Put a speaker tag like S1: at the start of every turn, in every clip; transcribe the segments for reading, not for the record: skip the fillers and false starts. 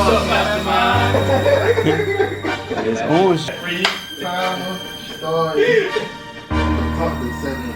S1: up, Mastermind?
S2: It's on.
S3: Free timer started. Something 7.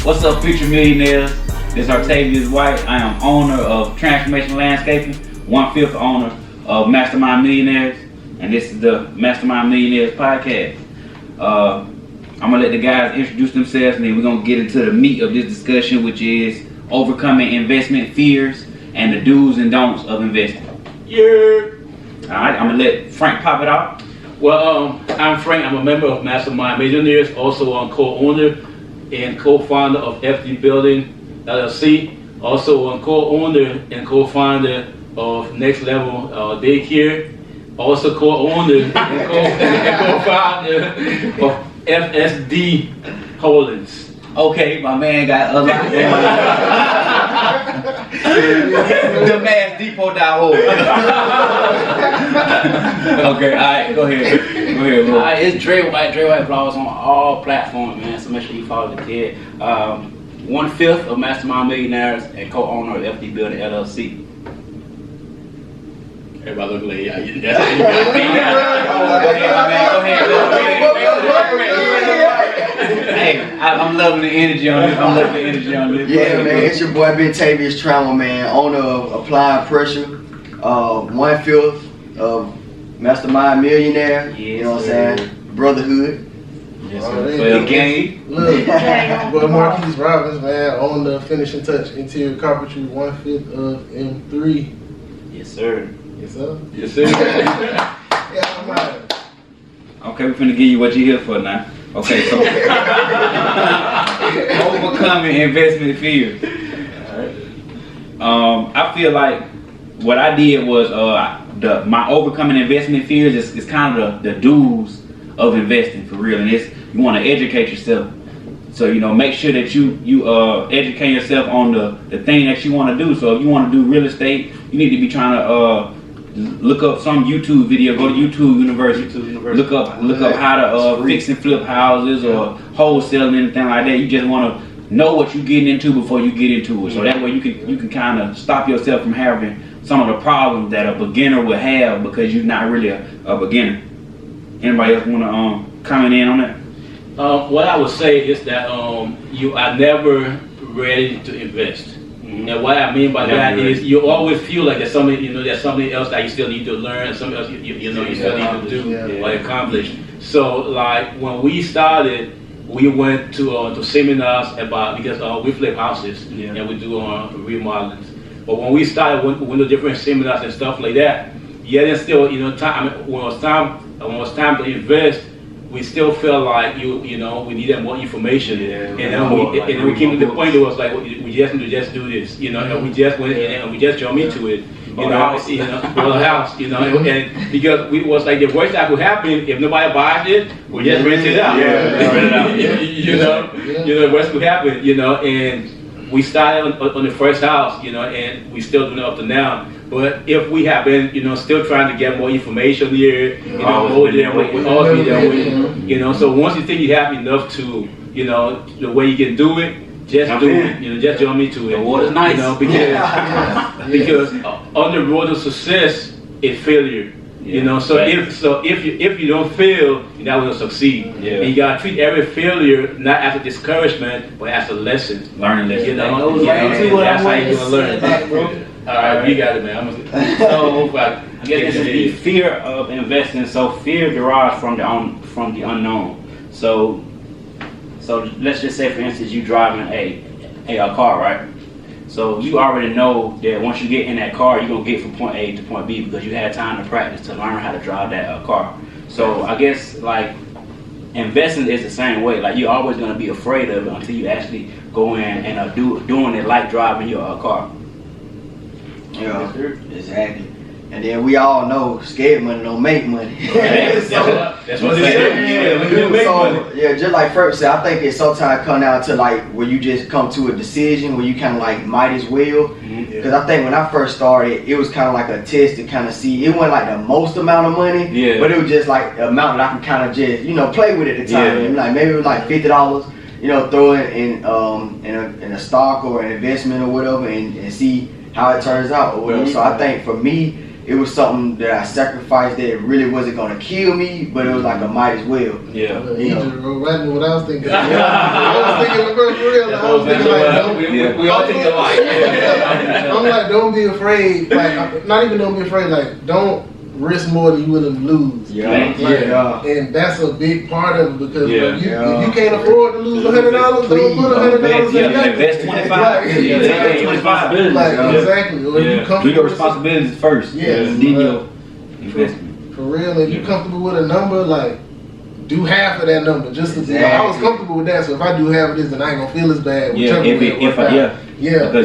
S4: What's up, future millionaires? This is Artavius White. I am owner of Transformation Landscaping, 1/5 owner of Mastermind Millionaires, and this is the Mastermind Millionaires podcast. I'm gonna let the guys introduce themselves, and then we're gonna get into the meat of this discussion, which is overcoming investment fears and the do's and don'ts of investing.
S1: Yeah.
S4: Alright, I'm gonna let Frank pop it off.
S1: Well, I'm Frank. I'm a member of Mastermind Millionaires, also co-owner and co-founder of FD Building LLC, also co-owner and co-founder of Next Level Daycare, also co-owner and co-founder of FSD Holdings.
S4: Okay, my man got a lot going on. The Mass Depot.org. Okay, alright, go ahead. Bro.
S2: It's Dre White Vlogs on all platforms, man. So make sure you follow the kid. 1/5 of Mastermind Millionaires and co-owner of FD Building LLC.
S1: Everybody look like, yeah, that's
S4: Hey, I'm loving the energy on this.
S5: Yeah, man, it's your boy Big Tavius Trauma, man, owner of Applied Pressure, 1/5 of Mastermind Millionaire, you know what I'm saying? Brotherhood.
S4: Yes, sir. The game.
S3: Look, well, Marquise Robbins, man, on the finishing touch, interior carpentry, 1/5 of M3.
S2: Yes, sir.
S3: Yes, sir.
S1: Yes, sir.
S3: Yeah, I'm out.
S4: Okay, we're finna give you what you're here for now. Okay, so overcoming investment fear. I feel like what I did was my overcoming investment fears is kind of the do's of investing for real, and it's you want to educate yourself. So make sure that you educate yourself on the thing that you want to do. So if you want to do real estate, you need to be trying to look up some YouTube video. Go to YouTube University. Look up how to fix and flip houses or wholesale and anything like that. You just want to know what you're getting into before you get into it. So that way you can kind of stop yourself from having some of the problems that a beginner would have because you're not really a beginner. Anybody else want to comment in on that?
S1: What I would say is that you are never ready to invest. And what I mean by that is you always feel like there's something, there's something else that you still need to learn, something else you still need to do or accomplish. So like when we started, we went to seminars because we flip houses and we do remodelings. But when we started, we went to different seminars and stuff like that. Yet and still, time when it was time to invest, we still felt like we needed more information, and then we came to the point that was like we just need to just do this, and we just went and we just jumped into it, build a house, and because we was like the worst that could happen if nobody buys it, we just rent it out, the worst could happen, and we started on the first house, and we still doing it up to now. But if we have been, still trying to get more information here, we always be there with, so once you think you have enough to, the way you can do it, just do it, just jump into it.
S2: The water's nice.
S1: Because on the road to success is failure. So if you don't fail, you're not going to succeed. And you gotta treat every failure not as a discouragement, but as a lesson.
S4: Learning lesson.
S1: That's how you're gonna learn. All right, you got it, man.
S2: So I guess this is the fear of investing. So fear derives from the unknown. So let's just say, for instance, you driving a car, right? So you already know that once you get in that car, you're gonna get from point A to point B because you had time to practice to learn how to drive that car. So I guess like investing is the same way. Like you're always gonna be afraid of it until you actually go in and doing it like driving your car.
S5: Yeah, exactly. And then we all know scared money don't make money.
S1: That's what they say.
S5: Yeah, just like Ferg said, I think it sometimes come down to like where you just come to a decision where you kind of like might as well. Because I think when I first started, it was kind of like a test to kind of see. It wasn't like the most amount of money, but it was just like the amount that I can kind of just play with at the time. Like maybe it was like $50, throw it in a stock or an investment or whatever, and see how it turns out or whatever. So I think for me, it was something that I sacrificed that really wasn't gonna kill me, but it was like a might as well.
S3: Yeah. He just wrote right what I was thinking. I was thinking for real. I was thinking like,
S1: we all think alike.
S3: I'm like, don't be afraid. Like, not even don't be afraid. Like, don't risk more than you willing to lose. And that's a big part of it because if you can't afford to lose $100, don't put $100 in that.
S4: Invest 25. Take 25.
S3: Like, exactly. Or you
S4: do your responsibilities first.
S3: Yes.
S4: Then your investment.
S3: For real, if you're comfortable with a number, like, do half of that number just to be. Like, I was comfortable with that, so if I do half of this, then I ain't gonna feel as bad.
S4: Because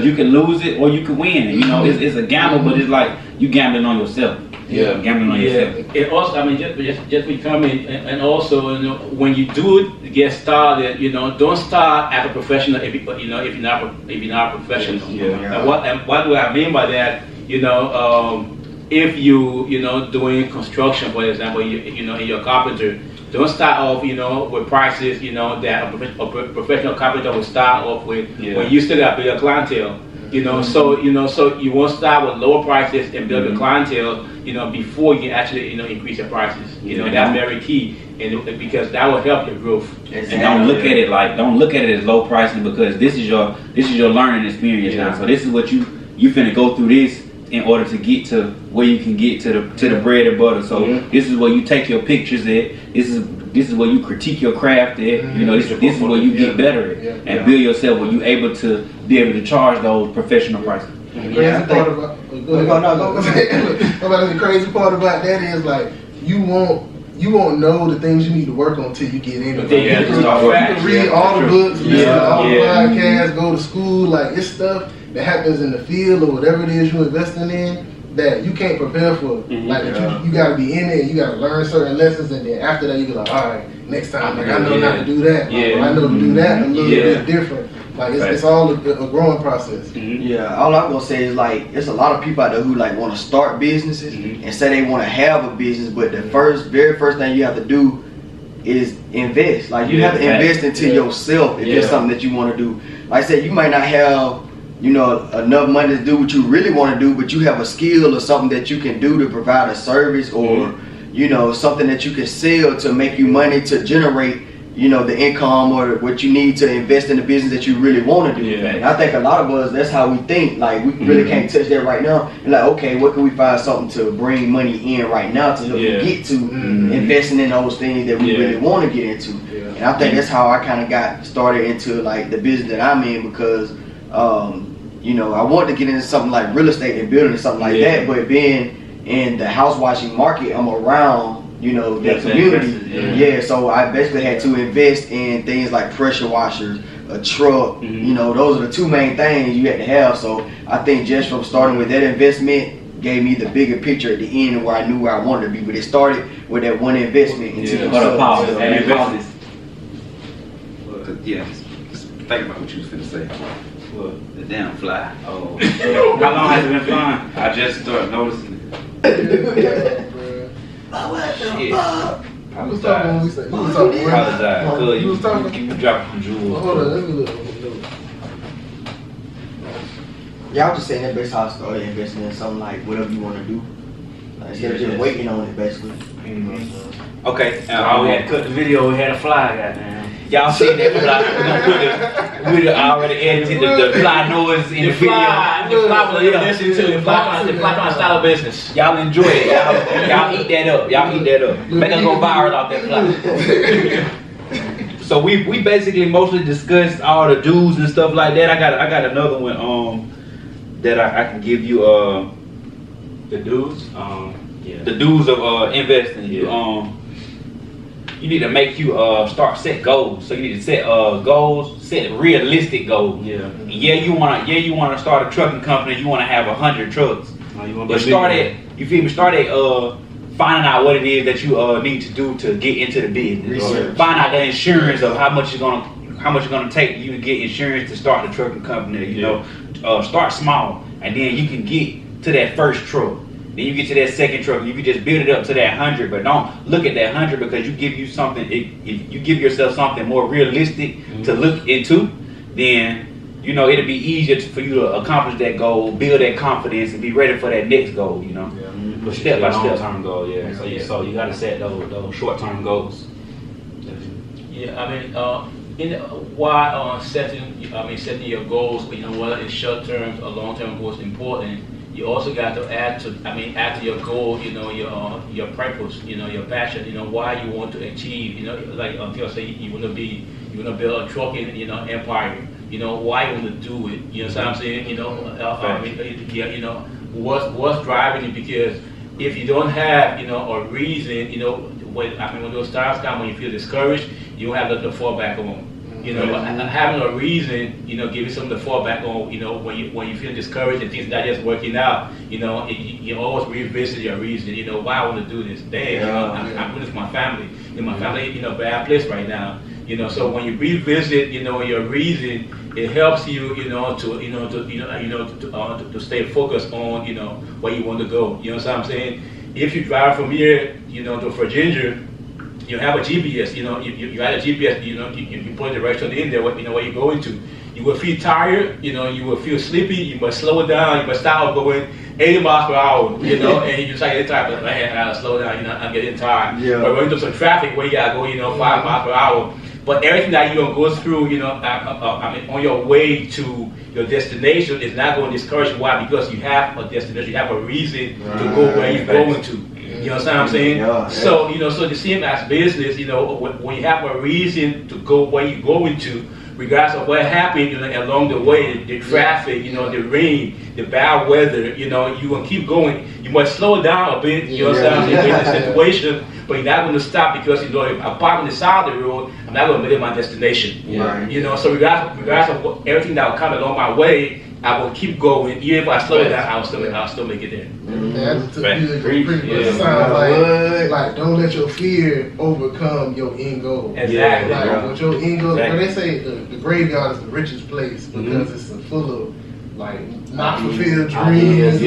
S4: you can lose it or you can win. It's a gamble, but it's like you gambling on yourself. Gambling on yourself.
S1: It also, I mean, just becoming, and also, when you do get started, don't start as a professional if you're not a professional. And what do I mean by that? If you doing construction, for example, you're a carpenter. Don't start off, with prices, that a professional carpenter will start off with when you still got bigger clientele. So you won't start with lower prices and build your clientele, before you actually, increase your prices. That's very key, and because that will help your growth.
S4: And don't look at it as low pricing, because this is your learning experience now. So this is what you finna go through this in order to get to where you can get to the bread and butter. So this is where you take your pictures at. This is where you critique your craft at. This is where you get better at and build yourself where you able to charge those professional prices.
S3: The crazy part about that is like you won't know the things you need to work on till you get in it. You can read all the books, listen to all the podcasts, go to school. Like, it's stuff that happens in the field or whatever it is you're investing in that you can't prepare for. Like, you got to be in it, you got to learn certain lessons, and then after that you be like, all right, next time, like, I know not to do that. Or I know to do that a little bit different. Like, it's all a growing process.
S5: All I'm gonna say is, like, there's a lot of people out there who like want to start businesses and say they want to have a business, but the very first thing you have to do is invest. Like, you have to invest into yourself if it's something that you want to do. Like I said, you might not have enough money to do what you really want to do, but you have a skill or something that you can do to provide a service or something that you can sell to make you money to generate the income or what you need to invest in the business that you really want to do. And I think a lot of us, that's how we think. Like, we really can't touch that right now. And like, okay, what can we find something to bring money in right now to help you get to investing in those things that we really want to get into. And I think that's how I kind of got started into like the business that I'm in, because I wanted to get into something like real estate and building or something like that, but being in the house washing market, I'm around the community. So I basically had to invest in things like pressure washers, a truck. Those are the two main things you had to have. So I think just from starting with that investment gave me the bigger picture at the end of where I knew where I wanted to be. But it started with that one investment into yourself.
S4: Just think about what you was finna say. The damn fly.
S2: Oh. How long has it been flying?
S4: I just started noticing it.
S3: Shit. I was talking when we said.
S4: Apologize.
S3: You was talking.
S4: You dropped some jewels.
S3: Hold on, let me look.
S5: I was just saying that based how I started investing in something like whatever you want to do. Instead of just waiting on it, basically.
S4: Okay.
S2: We had to cut the video. We had a fly, goddamn.
S4: Y'all seen that fly? We already edited the fly noise in the video.
S1: The fly was listening to the fly style of business.
S4: Y'all enjoy it. Y'all eat that up. Make us go viral off that fly. So we basically mostly discussed all the do's and stuff like that. I got another one that I can give you
S2: The dudes?
S4: the do's of investing. You need to make you set goals. So you need to set goals, set realistic goals. You wanna start a trucking company. You wanna have 100 trucks. But start at, you feel me? Start at finding out what it is that you need to do to get into the business.
S5: Research.
S4: Find out the insurance of how much it's gonna take you to get insurance to start the trucking company. You know, start small, and then you can get to that first truck. Then you get to that second truck. You can just build it up to that 100, but don't look at that 100 because you give you something. If you give yourself something more realistic to look into, then you know it'll be easier for you to accomplish that goal, build that confidence, and be ready for that next goal. You know,
S2: But
S4: step by step.
S2: Long-term goal, yeah. So you got to set those short-term goals.
S1: Yeah, I mean, why setting your goals, you know, whether it's short term or long term goals, important. You also got to add to your goal, you know, your purpose, you know, your passion, you know, why you want to achieve, you know, like until say you want to build a trucking, you know, empire, you know, why you want to do it, you know what I'm saying, you know, you know, what's driving it, because if you don't have, you know, a reason, you know, when those times come when you feel discouraged, you don't have nothing to fall back on. You know, having a reason, you know, give you something to fall back on. You know, when you feel discouraged and things not just working out, you know, you always revisit your reason. You know, why I want to do this. Damn, you know, I'm doing this for my family. And my family, you know, bad place right now. You know, so when you revisit, you know, your reason, it helps you, to stay focused on, you know, where you want to go. You know what I'm saying? If you drive from here, you know, to Virginia, you have a GPS, you know, you add a GPS, you know, you put a direction in there, you know, where you're going to. You will feel tired, you know, you will feel sleepy, you must slow it down, you must stop going 80 miles per hour, you know, and you just like get tired, but man, I gotta slow down, you know, I'm getting tired.
S5: Yeah.
S1: But when you do some traffic where you gotta go, you know, 5 miles per hour, but everything that you're gonna go through, you know, on your way to your destination is not going to discourage you. Why? Because you have a destination, you have a reason to go where you're going to. You know what I'm saying?
S5: Yeah.
S1: So, you know, so the same as business, you know, when you have a reason to go where you're going to, regardless of what happened, you know, along the way, the traffic, you know, the rain, the bad weather, you know, you gonna keep going. You must slow down a bit, you know what I'm saying, in the situation, but you're not gonna stop because, you know, if I park on the side of the road, I'm not gonna make it my destination.
S5: Yeah.
S1: You know, so regardless of everything that will come along my way, I will keep going. Even if I slow it down, I'll still make it there.
S3: That's pretty much sound like don't let your fear overcome your end goal.
S1: Exactly.
S3: Like with your end goal, when they say the graveyard is the richest place because it's full of like not fulfilled dreams,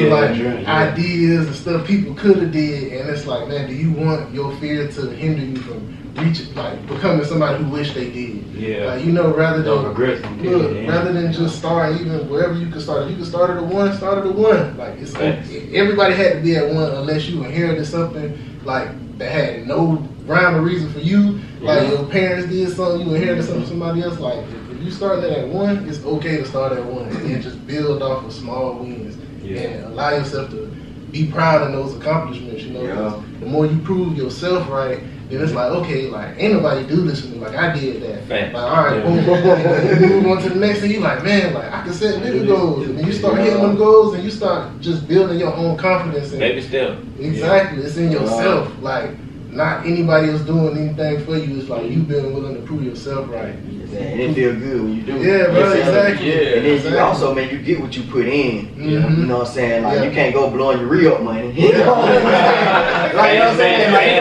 S3: ideas and stuff people could have did, and it's like, man, do you want your fear to hinder you from reaching, like becoming somebody who wish they did?
S2: Yeah.
S3: Like, you know, rather than just starting even wherever you can start. If you can start at a one, start at a one. Like it's everybody had to be at one unless you inherited something like that had no rhyme or reason for you. Like your parents did something, you inherited something from somebody else. Like if you start at one, it's okay to start at one and just build off of small wins and allow yourself to be proud of those accomplishments. You know, the more you prove yourself right, then it's like, okay, like ain't nobody do this for me. Like I did that. Like all right, boom, boom, boom, boom. You move on to the next thing. You like, man, like I can set bigger goals, and then you start hitting them goals, and you start just building your own confidence.
S1: Maybe still.
S3: Exactly, it's in yourself. Like not anybody else doing anything for you. It's like you being willing to prove yourself right.
S5: And it feel good when you do it.
S3: Yeah, bro, exactly.
S5: Yeah. And then you also, man, you get what you put in. You know what I'm saying? Like you can't go blowing your re-up money. You know what I'm saying? Like, you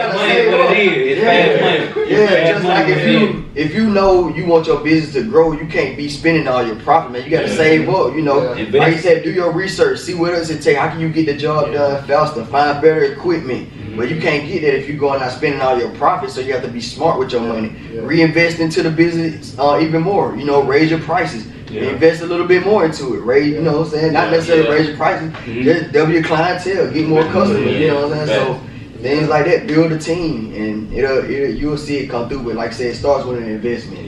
S5: know what I'm saying? Yeah, just like if you know you want your business to grow, you can't be spending all your profit, man. You got to save up, you know. Like you said, do your research, see what else it take. How can you get the job done faster? Find better equipment. But you can't get that if you're going out spending all your profits. So you have to be smart with your money. Reinvest into the business even more. You know, raise your prices. Invest a little bit more into it. Raise, you know what I'm saying? Not necessarily raise your prices. Just double your clientele. Get more customers. You know what I'm saying? So things like that, build a team, and you'll see it come through. But like I said, it starts with an investment.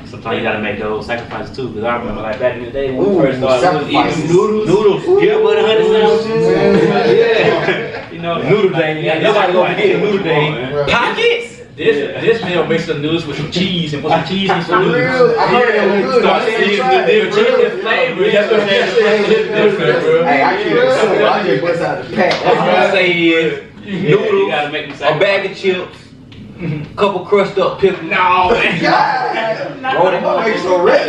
S2: Sometimes you gotta make those sacrifices too. Because I remember like back in the day when we first started, we was eating noodles. Yeah, but 100 sandwiches. You know, noodle day. Nobody gonna get a noodle day. Pockets.
S1: This meal makes some noodles with some cheese and put some cheese in some noodles.
S5: I heard that was good.
S1: Start seasoning the chicken flavor. That's what I'm saying.
S5: Hey, I keep it simple. I just bust out the pack.
S2: What I'm gonna say is noodles, a bag of chips, couple crushed up pickles. No, man.
S5: Roll them up. Make some red.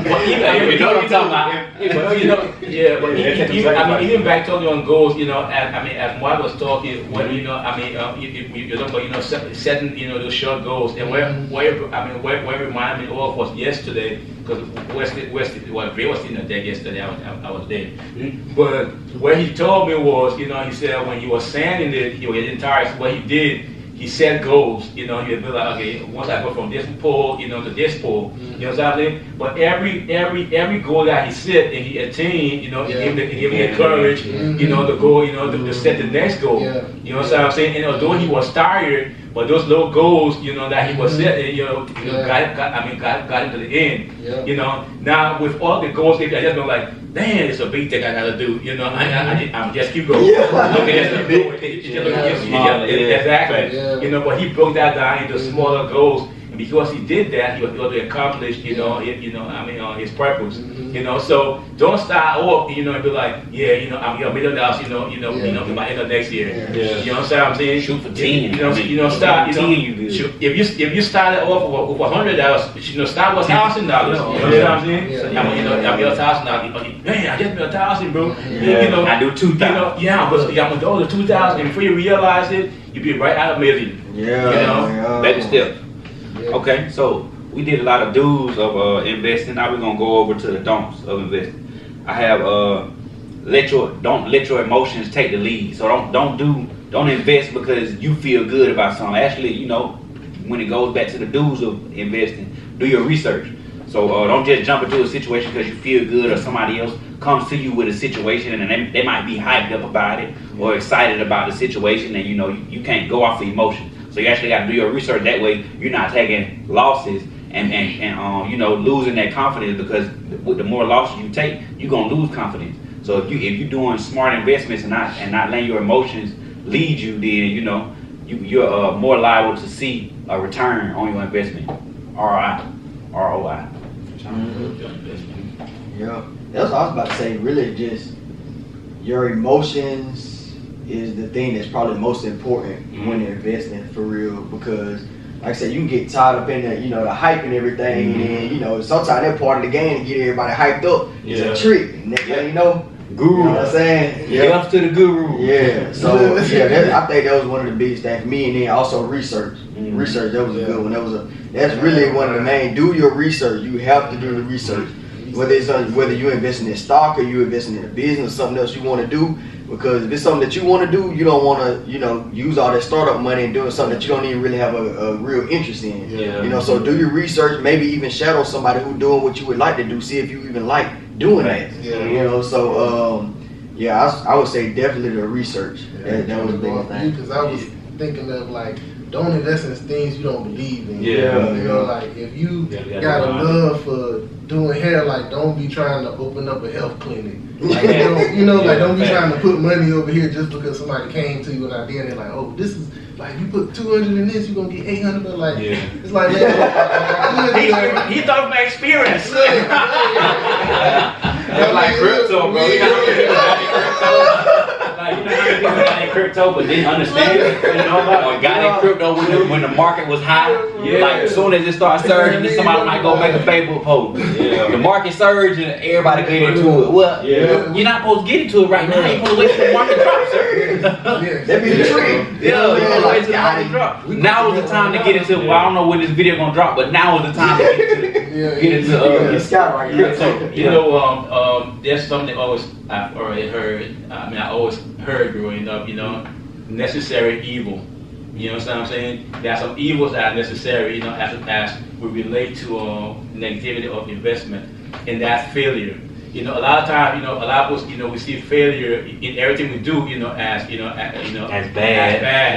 S4: You know what I'm talking about.
S1: But even back talking on goals, as Mark was talking, when setting those short goals, and where reminded me of was yesterday, because Wesley Ray was in the deck yesterday. I was there, but what he told me was, he said when he was sanding it, he was getting tired. What he did, he set goals. He'd be like, okay, once I go from this pole, to this pole, you know what I'm saying? But every goal that he set and he attained, it gave me the courage, to go, to set the next goal. You know what I'm saying? And although he was tired, but those little goals, that he was setting, got him to the end. Now with all the goals, I just know like, man, it's a big thing I gotta do. I'm just keep going. Looking at the big, exactly. But he broke that down into smaller goals. And because he did that, he was able to accomplish, his purpose. So don't start off, and be like, I'm $1 million, by end of next year. You know what I'm saying?
S4: Shoot for 10.
S1: Start. If you started off with $100, start with $1,000. You know what I'm saying? I'm $1,000. Man, I just made $1,000, bro.
S4: I do 2,000.
S1: I'm gonna go to 2,000, and before you realize it, you be right out of $1 million.
S4: Baby step. Okay, so we did a lot of do's of investing. Now we're gonna go over to the don'ts of investing. I have don't let your emotions take the lead. So don't invest because you feel good about something. Actually, when it goes back to the do's of investing, do your research. So don't just jump into a situation because you feel good or somebody else comes to you with a situation and they might be hyped up about it or excited about the situation, and you can't go off the emotion. So you actually got to do your research. That way you're not taking losses and losing that confidence, because with the more losses you take, you're gonna lose confidence. So if you're doing smart investments and not letting your emotions lead you, then you're more liable to see a return on your investment. ROI.
S5: Yeah, that's what I was about to say. Really, just your emotions is the thing that's probably most important when you're investing for real, because like I said, you can get tied up in the hype and everything, and sometimes that part of the game to get everybody hyped up is a trick. And next thing you know, guru. You know what I'm saying?
S4: Yeah. Up to the guru.
S5: Yeah. So I think that was one of the biggest things for me, and then also research. Research, that was a good one. That's really one of the main. Do your research. You have to do the research. Whether you're investing in stock or you're investing in a business or something else you want to do, because if it's something that you want to do, you don't want to use all that startup money and doing something that you don't even really have a real interest in. So do your research. Maybe even shadow somebody who's doing what you would like to do. See if you even like doing that. I would say definitely the research. That was the biggest thing.
S3: Because I was thinking of like, don't invest in things you don't believe in. Like if you got a love for doing hair, like don't be trying to open up a health clinic. Like don't be trying to put money over here just because somebody came to you and I did it. Like, oh, this is like you put 200 in this, you're gonna get 800. But like, it's like man,
S1: he thought by experience.
S4: That's like crypto, bro. Got in crypto but didn't understand it, or got in crypto when the market was high. Like as soon as it starts surging, then somebody might go make a Facebook post. The market surged and everybody get into it. Well, you're not supposed to get into it right now. You're supposed to wait till the market drops, sir.
S5: That'd be the trick.
S4: You're supposed to wait till the market drops. Now is the time to get into it. Well, I don't know when this video gonna drop, but now is the time to get into
S5: crypto.
S1: There's something I've already heard. I always heard growing up, necessary evil. You know what I'm saying? There are some evils that are necessary, as we relate to negativity of investment, and that's failure. A lot of times, a lot of us, we see failure in everything we do, as bad.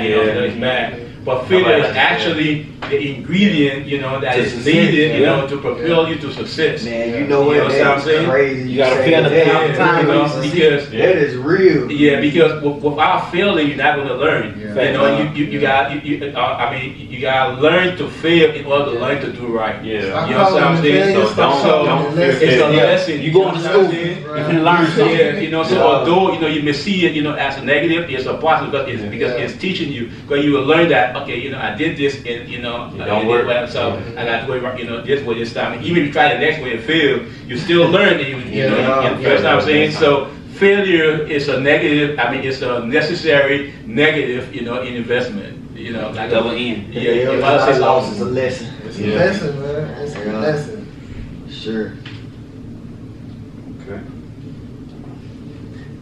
S1: It's bad. But failure is actually the ingredient, that is needed, to propel you to success.
S5: Man,
S1: you know what I'm saying?
S5: Crazy.
S4: You gotta fail the time,
S1: because
S5: that is real.
S1: Yeah, because without failing, you're not going to learn. You gotta learn to fail in order to learn to do right. You know what I'm saying? So don't fear. It's a lesson.
S4: You go to school, you can learn something.
S1: So although you may see it, as a negative, it's a positive because it's teaching you. Because you will learn that okay, you know, I did this and, you know,
S2: It don't work.
S1: well, so I got to go, you know, this way this time. And even if you try the next way and fail, you still learn that you know, the first time I'm saying. So failure is a negative, I mean, it's a necessary negative, you know, in investment. You know, like
S4: Double N.
S1: Yeah, if I say
S5: loss is a lesson.
S3: It's a lesson, man. It's a lesson.
S5: Sure.
S2: Okay.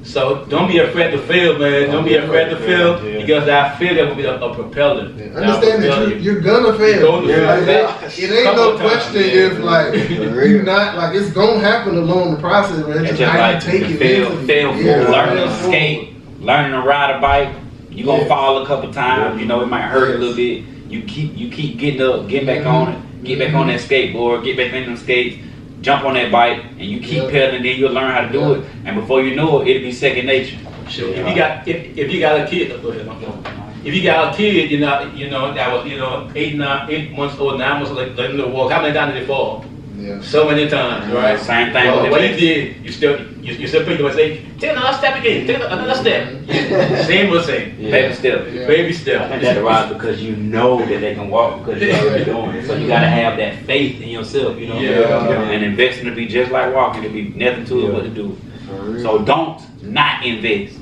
S1: So don't be afraid to fail, man. Don't be afraid to fail because that failure will be a propeller.
S3: Understand that you're gonna fail. It ain't no question if like you not like it's gonna happen along the process, man. It's just how you take it.
S4: Fail for learning to skate, learning to ride a bike. You gonna fall a couple times. You know, it might hurt a little bit. You keep getting up, get back on it, get back on that skateboard, get back in them skates. Jump on that bike and you keep pedaling, then you'll learn how to do it. And before you know it, it'll be second nature.
S1: Sure. If you got a kid, go ahead. If you got a kid, you know that was 8 months old, 9 months old, letting them walk. How many times did they fall?
S3: Yeah.
S1: So many times, right?
S4: Same thing.
S1: Well, what you did, you still pick them and say, take another step again, take another step. Same was same.
S2: Yeah.
S4: Baby step.
S1: Baby
S2: I think
S1: step.
S2: that's right because you know that they can walk because you're already doing it. So you gotta have that faith in yourself, you know.
S4: And investing to be just like walking, to be nothing to it but to do it. So don't not invest.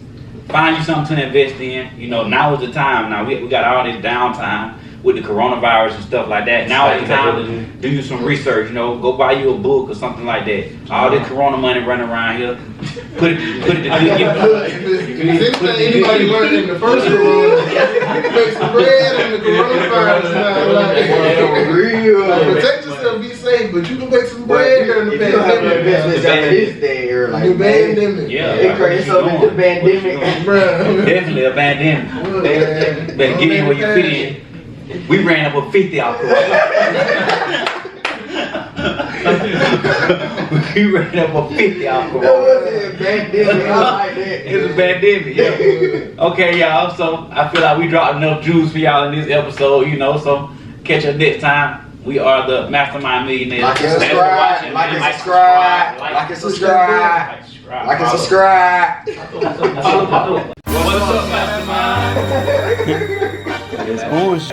S4: Find you something to invest in. You know, now is the time. Now we got all this downtime with the coronavirus and stuff like that. Now is the time to do you some research. You know, go buy you a book or something like that. All this corona money running around here, put it to good
S3: If anybody learned in the first corona, you can make some bread in the coronavirus now. Like, protect yourself, be safe, but you can make some bread during the pandemic.
S5: This day or like
S3: The pandemic.
S4: Yeah,
S5: It crazy something the pandemic.
S3: Bruh.
S4: definitely a pandemic. Better get in where you fit in. We ran up a 50 off corona. We ran up a 50 off corona.
S5: Pandemic. I like that.
S4: It's a pandemic, yeah. Okay, y'all. So I feel like we dropped enough juice for y'all in this episode, you know. So catch us next time. We are the Mastermind Millionaires.
S5: Like and subscribe. Like and subscribe. Like and subscribe. Like and subscribe.
S1: What's up, Mastermind?
S2: It's orange.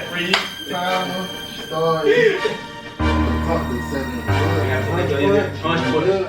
S3: Timer started. Talk to 7.
S1: Punch for it.